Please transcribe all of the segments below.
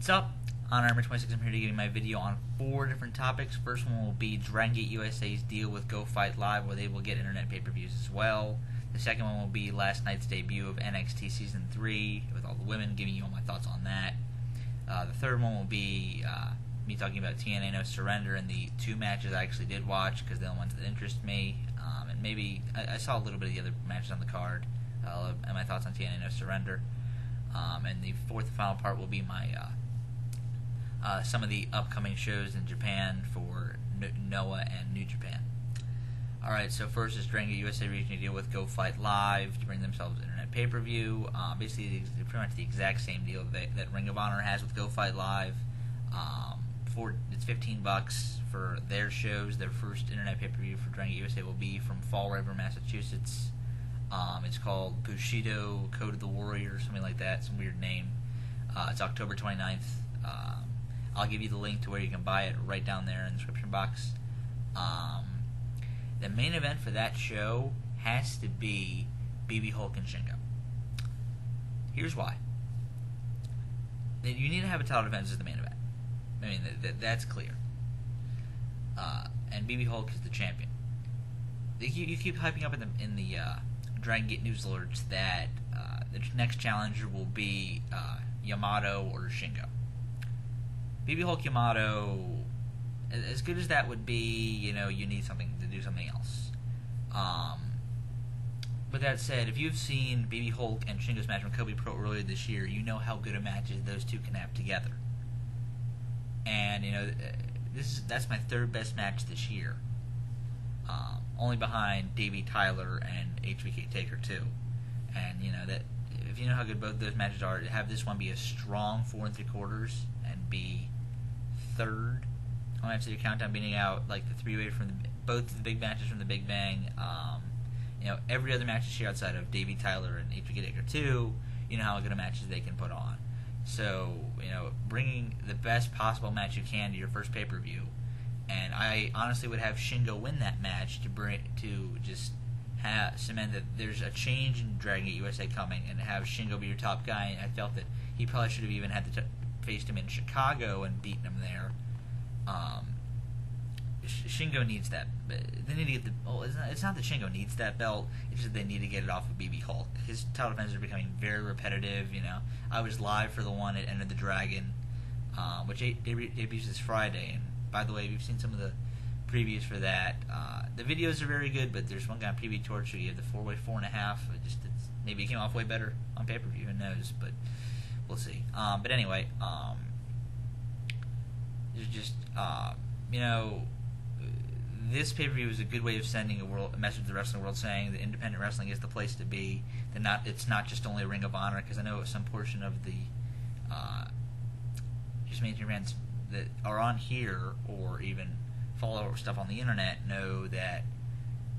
What's up? On Armor 26, I'm here to give you my video on 4 different topics. First one will be Dragon Gate USA's deal with Go Fight Live, where they will get internet pay-per-views as well. The second one will be last night's debut of NXT Season 3, with all the women, giving you all my thoughts on that. The third one will be me talking about TNA No Surrender and the 2 matches I actually did watch, because they're the ones that interest me. And maybe, I saw a little bit of the other matches on the card, and my thoughts on TNA No Surrender. And the fourth and final part will be my some of the upcoming shows in Japan for Noah and New Japan. Alright, so first is Dragon Gate USA reaching a deal with Go Fight Live to bring themselves internet pay-per-view. Basically, it's pretty much the exact same deal that Ring of Honor has with Go Fight Live. It's $15 for their shows. Their first internet pay-per-view for Dragon Gate USA will be from Fall River, Massachusetts. It's called Bushido Code of the Warrior, something like that, some weird name. It's October 29th. I'll give you the link to where you can buy it right down there in the description box. The main event for that show has to be BB Hulk and Shingo. Here's why. You need to have a title defense as the main event. I mean, that's clear. And BB Hulk is the champion. You keep hyping up in the Dragon Gate news alerts that the next challenger will be Yamato or Shingo. BB Hulk Yamato, as good as that would be, you need something to do something else. But that said, if you've seen BB Hulk and Shingo's match from Kobe Pro earlier this year, you know how good a match those two can have together. And that's my third best match this year, only behind Davey, Tyler, and HBK Taker too. And that if you know how good both those matches are, to have this one be a strong 4 3/4 and be third on Absolute Countdown, beating out like the 3-way from both the big matches from the Big Bang. Every other match this year outside of Davey, Tyler, and HBK Taker 2, you know how good a matches they can put on. So, bringing the best possible match you can to your first pay-per-view, and I honestly would have Shingo win that match to just cement that there's a change in Dragon Gate USA coming, and have Shingo be your top guy. And I felt that he probably should have even had faced him in Chicago and beaten him there. Shingo needs that. They need to get it's not that Shingo needs that belt. It's just they need to get it off of BB Hulk. His title defenses are becoming very repetitive. I was live for the one at Enter the Dragon, which debuts this Friday. And by the way, we've seen some of the previews for that. The videos are very good, but there's one guy on PV Torch who gave the 4x 4.5. Maybe it came off way better on pay-per-view. Who knows? But we'll see. But anyway, there's just this pay-per-view is a good way of sending a message to the wrestling world, saying that independent wrestling is the place to be. It's not just only a Ring of Honor, because I know some portion of the just mainstream fans that are on here or even follow stuff on the internet know that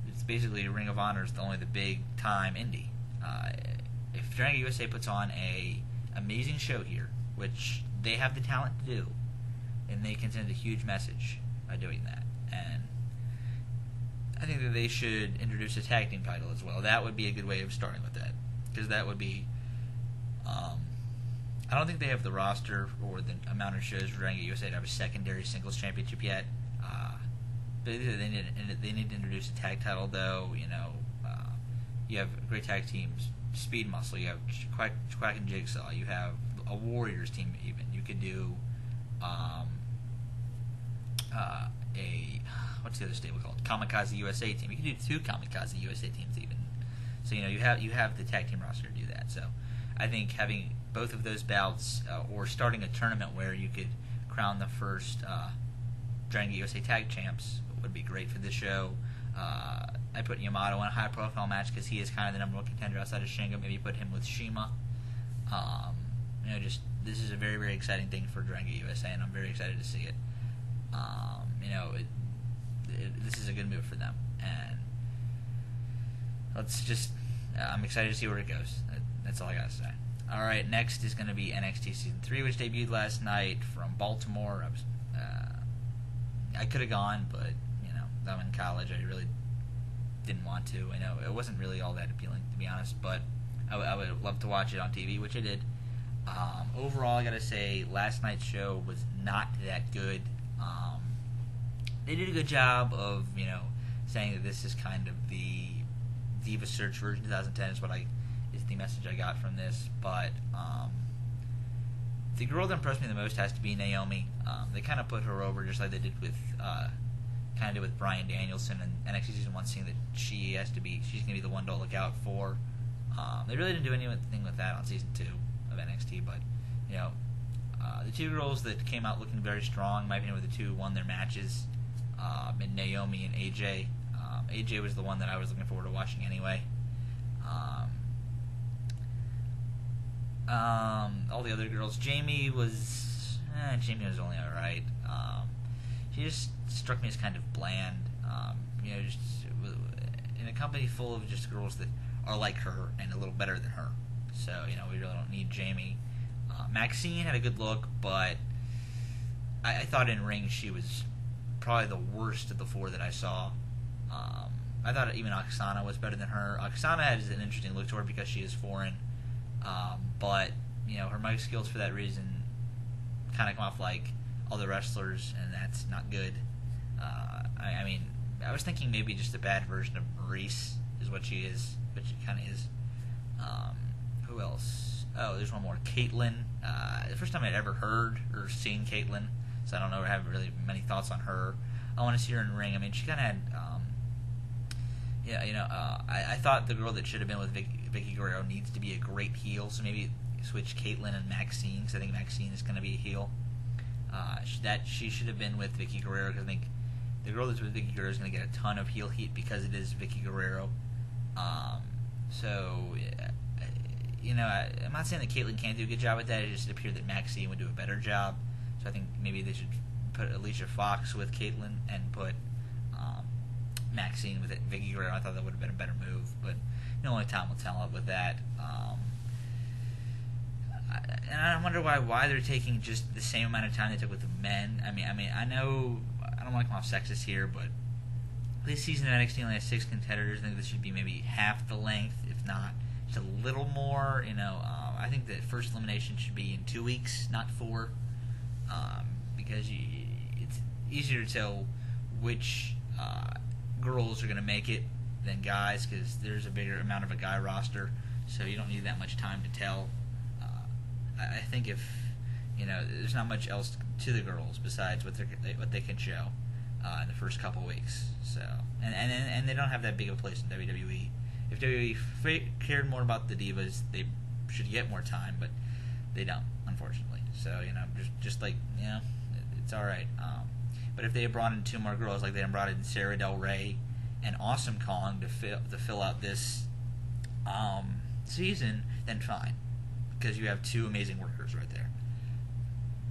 it's basically Ring of Honor is only the big time indie. If Dragon USA puts on a amazing show here, which they have the talent to do, and they can send a huge message by doing that. And I think that they should introduce a tag team title as well. That would be a good way of starting with that, because that would be I don't think they have the roster or the amount of shows for Dragon Gate USA to have a secondary singles championship yet. But they need to introduce a tag title, though. You have great tag teams, Speed Muscle, you have Quack and Jigsaw, you have a Warriors team even. You could do what's the other stable called? Kamikaze USA team. You could do 2 Kamikaze USA teams even. So you have the tag team roster to do that. So I think having both of those bouts, or starting a tournament where you could crown the first Dragon Gate USA tag champs, would be great for this show. I put Yamato in a high profile match because he is kind of the number 1 contender outside of Shingo. Maybe put him with Shima. This is a very, very exciting thing for Dragon Gate USA, and I'm very excited to see it. This is a good move for them, and I'm excited to see where it goes. That's all I gotta say. Alright, next is going to be NXT Season 3, which debuted last night from Baltimore. I could have gone, but, I'm in college. I really didn't want to. It wasn't really all that appealing, to be honest, but I would love to watch it on TV, which I did. Overall, I gotta say, last night's show was not that good. They did a good job of, saying that this is kind of the Diva Search version 2010 is the message I got from this. But the girl that impressed me the most has to be Naomi. They kind of put her over just like they did with Bryan Danielson in NXT Season 1, seeing that she's going to be the one to look out for. They really didn't do anything with that on Season 2 of NXT, but, the two girls that came out looking very strong, in my opinion, were the two who won their matches, and Naomi and AJ. AJ was the one that I was looking forward to watching anyway. All the other girls, Jamie was only alright. She just struck me as kind of bland. Just in a company full of just girls that are like her and a little better than her. So, we really don't need Jamie. Maxine had a good look, but I thought in ring she was probably the worst of the four that I saw. I thought even Oksana was better than her. Oksana has an interesting look to her because she is foreign. But, her mic skills for that reason kind of come off like other wrestlers, and that's not good. I was thinking maybe just a bad version of Maurice is what she is, but she kind of is. Who else? Oh, there's one more. Caitlyn. The first time I'd ever heard or seen Caitlyn, so I don't know or have really many thoughts on her. I want to see her in ring. She kind of had... I thought the girl that should have been with Vicky Guerrero needs to be a great heel, so maybe switch Caitlyn and Maxine, because I think Maxine is going to be a heel. She should have been with Vicky Guerrero, because I think the girl that's with Vicky Guerrero is going to get a ton of heel heat because it is Vicky Guerrero. I'm not saying that Caitlyn can't do a good job with that. It just appeared that Maxine would do a better job. So I think maybe they should put Alicia Fox with Caitlyn and put Maxine with Vicky Guerrero. I thought that would have been a better move, but only time will tell with that. And I wonder why they're taking just the same amount of time they took with the men. I know I don't want to come off sexist here, but this season of NXT only has 6 competitors. I think this should be maybe half the length, if not just a little more. I think the first elimination should be in 2 weeks, not 4, because it's easier to tell which girls are going to make it than guys, because there's a bigger amount of a guy roster, so you don't need that much time to tell. I think if there's not much else to the girls besides what they can show in the first couple weeks. So and they don't have that big of a place in WWE. If WWE cared more about the divas, they should get more time, but they don't, unfortunately. So just like it's all right. But if they had brought in 2 more girls, like they had brought in Sarah Del Rey and Awesome Kong to fill out this season, then fine, because you have 2 amazing workers right there.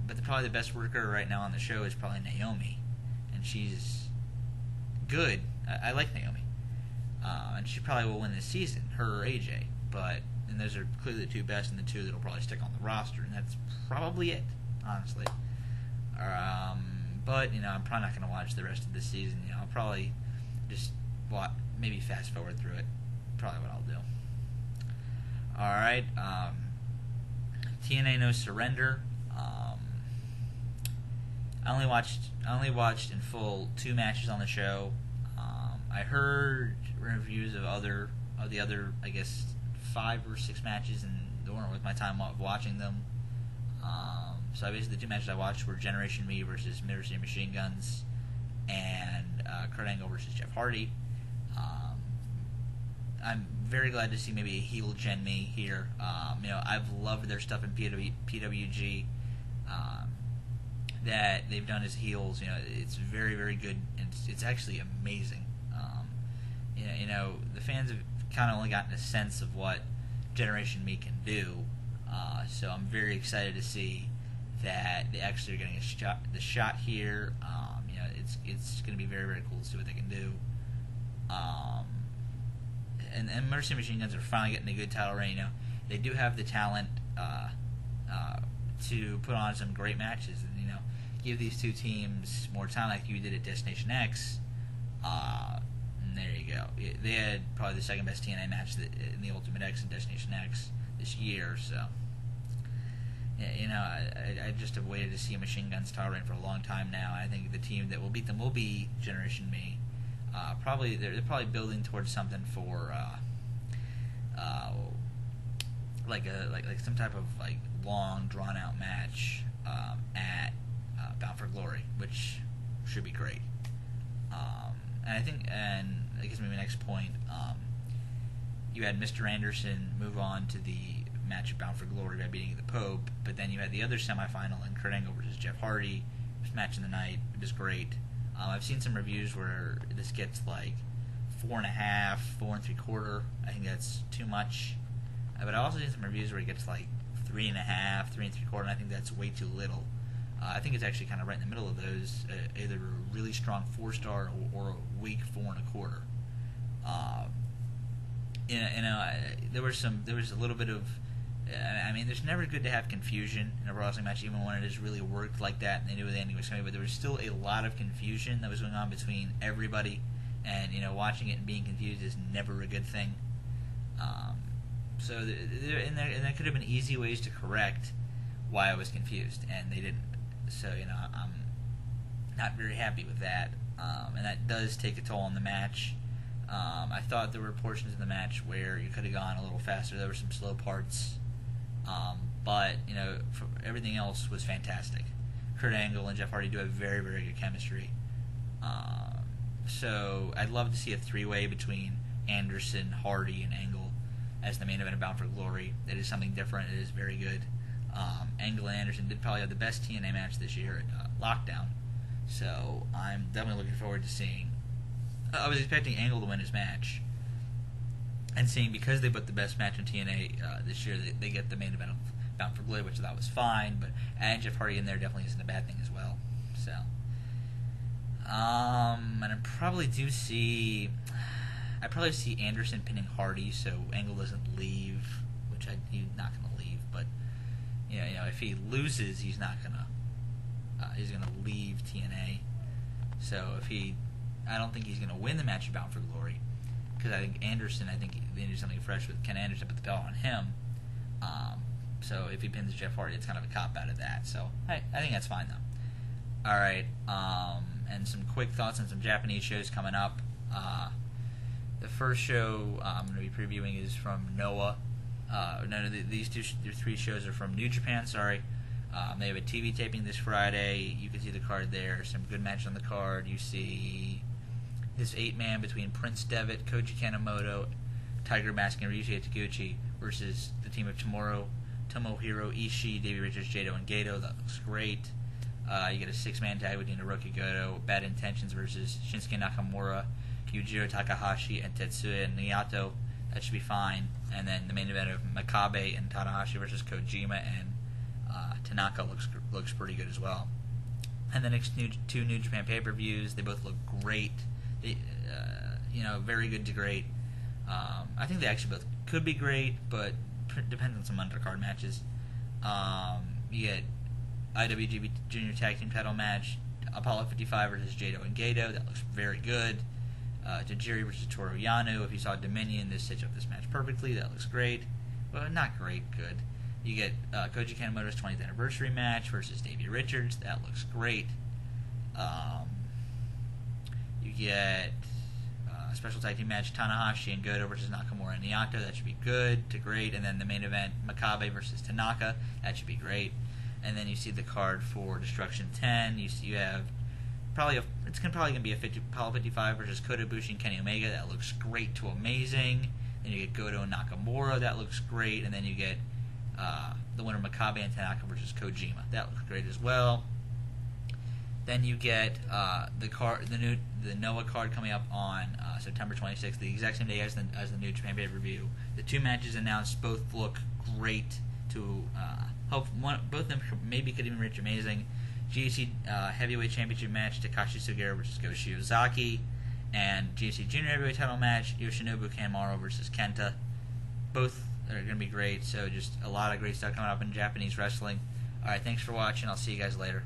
But probably the best worker right now on the show is probably Naomi, and she's good. I like Naomi, and she probably will win this season, her or AJ. And those are clearly the 2 best, and the 2 that'll probably stick on the roster, and that's probably it, honestly. But I'm probably not going to watch the rest of this season. I'll probably just maybe fast forward through it. Probably what I'll do. All right. TNA No Surrender. I only watched in full 2 matches on the show. I heard reviews of the other I guess 5 or 6 matches, and they weren't worth my time watching them. So basically the 2 matches I watched were Generation Me versus Midwestern Machine Guns, and Kurt Angle versus Jeff Hardy. I'm very glad to see maybe a heel Gen Me here. I've loved their stuff in PWG that they've done as heels. It's very, very good, and it's actually amazing. The fans have kind of only gotten a sense of what Generation Me can do, so I'm very excited to see that they actually are getting the shot here. It's going to be very, very cool to see what they can do. And Mercy Machine Guns are finally getting a good title reign. They do have the talent to put on some great matches, and give these 2 teams more time, like you did at Destination X. And there you go. They had probably the second best TNA match in the Ultimate X and Destination X this year. So I just have waited to see Machine Gun Star Rain for a long time now. I think the team that will beat them will be Generation Me. Probably they're probably building towards something for like some type of like long drawn out match at Bound for Glory, which should be great. And I guess maybe my next point. You had Mr. Anderson move on to the match at Bound for Glory by beating the Pope, but then you had the other semifinal in Kurt Angle versus Jeff Hardy. It was match of the night. It was great. I've seen some reviews where this gets like 4.5, 4 3/4. I think that's too much. But I've also seen some reviews where it gets like 3.5, 3 3/4, and I think that's way too little. I think it's actually kind of right in the middle of those, either a really strong 4-star or a weak 4 1/4. There was a little bit of. I mean, there's never good to have confusion in a wrestling match, even when it has really worked like that and they knew the ending was coming. But there was still a lot of confusion that was going on between everybody, and watching it and being confused is never a good thing. So there could have been easy ways to correct why I was confused, and they didn't. So I'm not very happy with that, and that does take a toll on the match. I thought there were portions of the match where you could have gone a little faster. There were some slow parts. But everything else was fantastic. Kurt Angle and Jeff Hardy do have very, very good chemistry. So I'd love to see a 3-way between Anderson, Hardy, and Angle as the main event of Bound for Glory. It is something different. It is very good. Angle and Anderson did probably have the best TNA match this year at Lockdown. So I'm definitely looking forward to seeing. I was expecting Angle to win his match. And seeing, because they put the best match in TNA this year, they get the main event of Bound for Glory, which I thought was fine. But adding Jeff Hardy in there definitely isn't a bad thing as well. So, and I probably see Anderson pinning Hardy, so Angle doesn't leave, which he's not going to leave. But if he loses, he's not gonna leave TNA. So I don't think he's gonna win the match of Bound for Glory. Because I think they do something fresh with Ken Anderson, put the belt on him. So if he pins Jeff Hardy, it's kind of a cop out of that. So I think that's fine though. All right, and some quick thoughts on some Japanese shows coming up. The first show I'm going to be previewing is from Noah. These 3 shows are from New Japan. Sorry, they have a TV taping this Friday. You can see the card there. Some good matches on the card. You see this 8-man between Prince Devitt, Koji Kanemoto, Tiger Mask, and Ryusuke Taguchi versus the team of Tomohiro, Ishii, Davey Richards, Jado, and Gedo. That looks great. You get a 6-man tag between Hiroki Goto, Bad Intentions versus Shinsuke Nakamura, Yujiro Takahashi, and Tetsuya Naito. That should be fine. And then the main event of Makabe and Tanahashi versus Kojima and Tanaka looks pretty good as well. And the next 2 New Japan pay-per-views, they both look great. Very good to great. I think they actually both could be great, but depends on some undercard matches. You get IWGP Junior Tag Team title match, Apollo 55 versus Jado and Gedo. That looks very good. Tajiri versus Toru Yano. If you saw Dominion, this stitch up this match perfectly. That looks great. Well, not great, good. You get Koji Kanemoto's 20th anniversary match versus Davey Richards. That looks great. You get a special tag team match, Tanahashi and Gedo versus Nakamura and Naito. That should be good to great. And then the main event, Makabe versus Tanaka. That should be great. And then you see the card for Destruction 10. You have it's probably gonna be Apollo 55 versus Kota Ibushi and Kenny Omega. That looks great to amazing. Then you get Goto and Nakamura. That looks great. And then you get the winner Makabe and Tanaka versus Kojima. That looks great as well. Then you get the Noah card coming up on September 26th, the exact same day as the New Japan pay-per-view. The 2 matches announced both look great. Both of them maybe could even reach amazing. GFC Heavyweight Championship match, Takashi Sugiura versus Go Shiozaki, and GFC Junior Heavyweight title match, Yoshinobu Kanemaru versus Kenta. Both are going to be great, so just a lot of great stuff coming up in Japanese wrestling. Alright, thanks for watching. I'll see you guys later.